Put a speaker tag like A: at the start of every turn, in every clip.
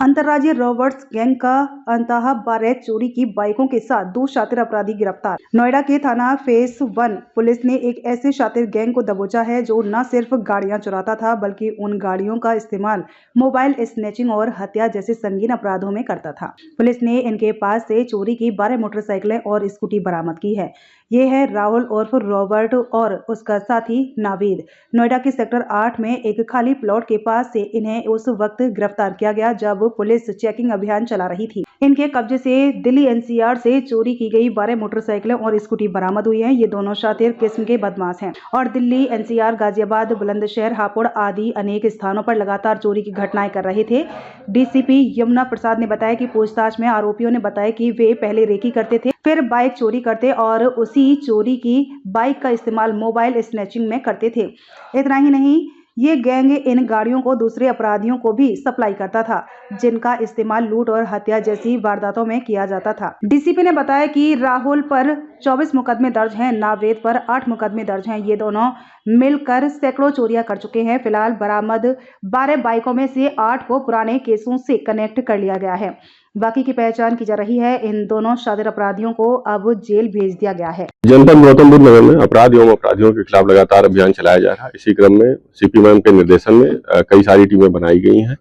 A: अंतर्राज्यीय Roberts gang का अंतः 12 चोरी की बाइकों के साथ 2 शातिर अपराधी गिरफ्तार। नोएडा के थाना फेस 1 पुलिस ने एक ऐसे शातिर गैंग को दबोचा है जो न सिर्फ गाड़ियां चुराता था बल्कि उन गाड़ियों का इस्तेमाल मोबाइल स्नैचिंग और हत्या जैसे संगीन अपराधों में करता था। पुलिस ने इनके पास से चोरी की 12 मोटरसाइकिलें और स्कूटी बरामद की है। ये है राहुल उर्फ रॉबर्ट और उसका साथी नावीद। नोएडा के सेक्टर 8 में एक खाली प्लॉट के पास से इन्हें उस वक्त गिरफ्तार किया गया जब पुलिस चेकिंग अभियान चला रही थी। इनके कब्जे से दिल्ली एनसीआर से चोरी की गई 12 मोटरसाइकिलें और स्कूटी बरामद हुई हैं। ये दोनों शातिर किस्म के बदमाश हैं और दिल्ली एनसीआर, गाजियाबाद, बुलंदशहर, हापुड़ आदि अनेक स्थानों पर लगातार चोरी की घटनाएं कर रहे थे। डीसीपी यमुना प्रसाद ने बताया कि पूछताछ में आरोपियों ने बताया कि वे पहले रेकी करते थे, फिर बाइक चोरी करते और उसी चोरी की बाइक का इस्तेमाल मोबाइल स्नैचिंग में करते थे। इतना ही नहीं, ये गैंग इन गाड़ियों को दूसरे अपराधियों को भी सप्लाई करता था जिनका इस्तेमाल लूट और हत्या जैसी वारदातों में किया जाता था। डीसीपी ने बताया कि राहुल पर 24 मुकदमे दर्ज हैं, नावेद पर 8 मुकदमे दर्ज हैं। ये दोनों मिलकर सैकड़ों चोरियां कर चुके हैं। फिलहाल बरामद 12 बाइकों में से 8 को पुराने केसों से कनेक्ट कर लिया गया है। बाकी की पहचान की जा रही है। इन दोनों शातिर अपराधियों को अब जेल भेज दिया गया है।
B: जनपद गौतम बुद्ध नगर में अपराध एवं अपराधियों के खिलाफ लगातार अभियान चलाया जा रहा है। इसी क्रम में सीपी मैम के निर्देशन में कई सारी टीमें बनाई गई हैं।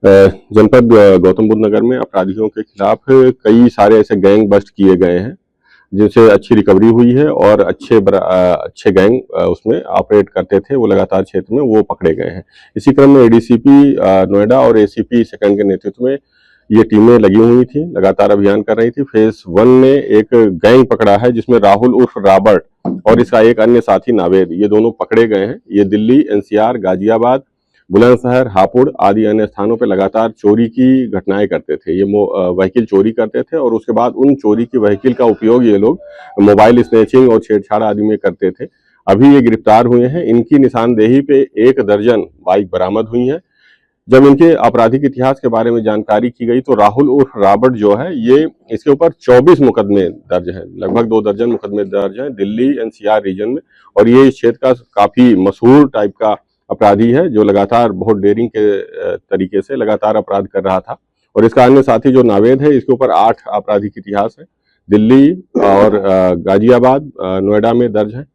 B: जनपद गौतम बुद्ध नगर में अपराधियों के खिलाफ कई सारे ऐसे गैंग बस्ट किए गए हैं जिनसे अच्छी रिकवरी हुई है और अच्छे गैंग उसमें ऑपरेट करते थे, वो लगातार क्षेत्र में वो पकड़े गए हैं। इसी क्रम में एडीसीपी नोएडा और एसीपी सेकंड के नेतृत्व में ये टीमें लगी हुई थी, लगातार अभियान कर रही थी। फेज 1 ने एक गैंग पकड़ा है जिसमें राहुल उर्फ रॉबर्ट और इसका एक अन्य साथी नावेद, ये दोनों पकड़े गए हैं। ये दिल्ली एनसीआर, गाजियाबाद, बुलंदशहर, हापुड़ आदि अन्य स्थानों पर लगातार चोरी की घटनाएं करते थे। ये व्हीकल चोरी करते थे और उसके बाद उन चोरी की व्हीकल का उपयोग ये लोग मोबाइल स्नैचिंग और छेड़छाड़ आदि में करते थे। अभी ये गिरफ्तार हुए हैं। इनकी निशानदेही पे 1 दर्जन बाइक बरामद हुई है। जब इनके आपराधिक इतिहास के बारे में जानकारी की गई तो राहुल उर्फ रॉबर्ट जो है, ये इसके ऊपर 24 मुकदमे दर्ज हैं, लगभग 2 दर्जन मुकदमे दर्ज हैं दिल्ली एनसीआर रीजन में। और ये इस क्षेत्र का काफी मशहूर टाइप का अपराधी है जो लगातार बहुत डेयरिंग के तरीके से लगातार अपराध कर रहा था। और इसका अन्य साथी जो नावेद है, इसके ऊपर 8 आपराधिक इतिहास है, दिल्ली और गाजियाबाद, नोएडा में दर्ज है।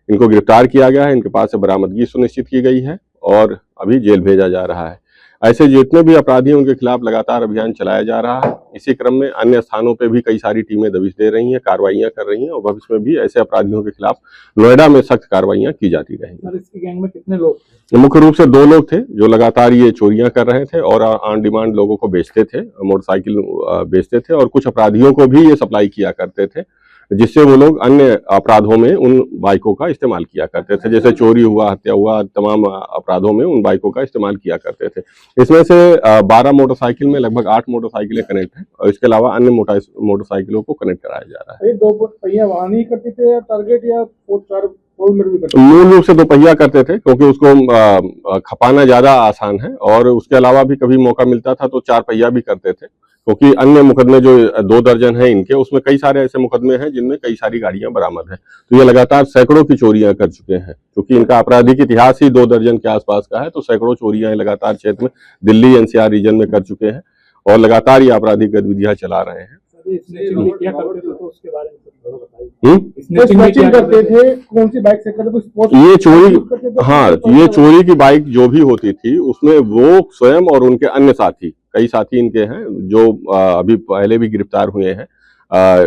B: इनको गिरफ्तार किया गया है, इनके पास से बरामदगी सुनिश्चित की गई है और अभी जेल भेजा जा रहा है। ऐसे जितने भी अपराधी हैं उनके खिलाफ लगातार अभियान चलाया जा रहा है। इसी क्रम में अन्य स्थानों पे भी कई सारी टीमें दबिश दे रही हैं, कार्रवाइयां कर रही हैं और भविष्य में भी ऐसे अपराधियों के खिलाफ नोएडा में सख्त कार्रवाइयां की जाती रहेंगी।
C: इसकी गैंग में कितने लोग?
B: मुख्य रूप से 2 लोग थे जो लगातार ये चोरियां कर रहे थे और ऑन डिमांड लोगों को बेचते थे, मोटरसाइकिल बेचते थे और कुछ अपराधियों को भी ये सप्लाई किया करते थे, जिससे वो लोग अन्य अपराधों में उन बाइकों का इस्तेमाल किया करते थे। जैसे चोरी हुआ, हत्या हुआ, तमाम अपराधों में उन बाइकों का इस्तेमाल किया करते थे। इसमें से 12 मोटरसाइकिल में लगभग 8 मोटरसाइकिलें कनेक्ट हैं और इसके अलावा अन्य मोटरसाइकिलों को कनेक्ट कराया जा रहा है।
C: 2 पहिया वाहन ही करते थे या टारगेट या 4 व्हीलर भी करते थे?
B: मूल रूप से 2 पहिया करते थे क्योंकि उसको खपाना ज्यादा आसान है और उसके अलावा भी कभी मौका मिलता था तो 4 पहिया भी करते थे, क्योंकि अन्य मुकदमे जो 2 दर्जन हैं इनके, उसमें कई सारे ऐसे मुकदमे हैं जिनमें कई सारी गाड़ियां बरामद हैं। तो ये लगातार सैकड़ों की चोरियां कर चुके हैं, क्योंकि इनका आपराधिक इतिहास ही 2 दर्जन के आसपास का है। तो सैकड़ों चोरियां लगातार क्षेत्र में दिल्ली एनसीआर रीजन में कर चुके हैं और लगातार ये आपराधिक गतिविधियां चला रहे हैं।
C: स्नैचिंग करते थे, कौन सी बाइक से करते थे?
B: ये चोरी, हाँ, ये चोरी की बाइक जो भी होती थी उसमें वो स्वयं और उनके अन्य साथी, कई साथी इनके हैं जो अभी पहले भी गिरफ्तार हुए हैं,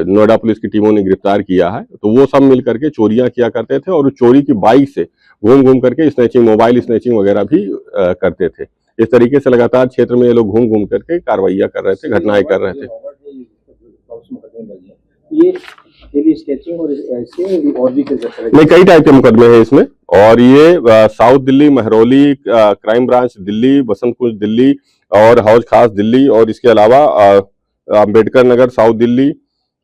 B: नोएडा पुलिस की टीमों ने गिरफ्तार किया है। तो वो सब मिल करके चोरियां किया करते थे और चोरी की बाइक से घूम घूम करके स्नैचिंग, मोबाइल स्नैचिंग वगैरह भी करते थे। इस तरीके से लगातार क्षेत्र में ये लोग घूम घूम करके कार्रवाइयां कर रहे थे, घटनाएं कर रहे थे। नहीं, कई टाइप के मुकदमे हैं इसमें और ये south Delhi, Mehrauli crime branch Delhi, Basant Kunj Delhi और हौज खास दिल्ली और इसके अलावा अम्बेडकर नगर साउथ दिल्ली,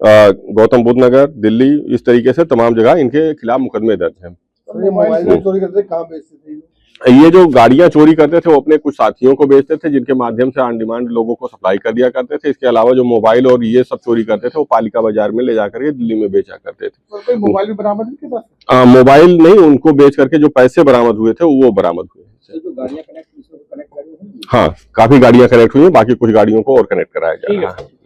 B: गौतम बुद्ध नगर दिल्ली, इस तरीके से तमाम जगह इनके खिलाफ मुकदमे दर्ज हैं। ये जो गाड़ियां चोरी करते थे वो अपने कुछ साथियों को बेचते थे, जिनके माध्यम से ऑन डिमांड लोगों को सप्लाई कर दिया करते थे। इसके अलावा जो मोबाइल और ये सब चोरी करते थे वो पालिका बाजार में ले जाकर के दिल्ली में बेचा करते थे।
C: कोई मोबाइल भी बरामद है इनके पास?
B: मोबाइल नहीं, उनको बेच करके जो पैसे बरामद हुए थे वो बरामद हुए। हाँ, काफी गाड़ियां कनेक्ट हुई हैं, बाकी कुछ गाड़ियों को और कनेक्ट कराया जा
C: ठीक
B: रहा है।
C: है।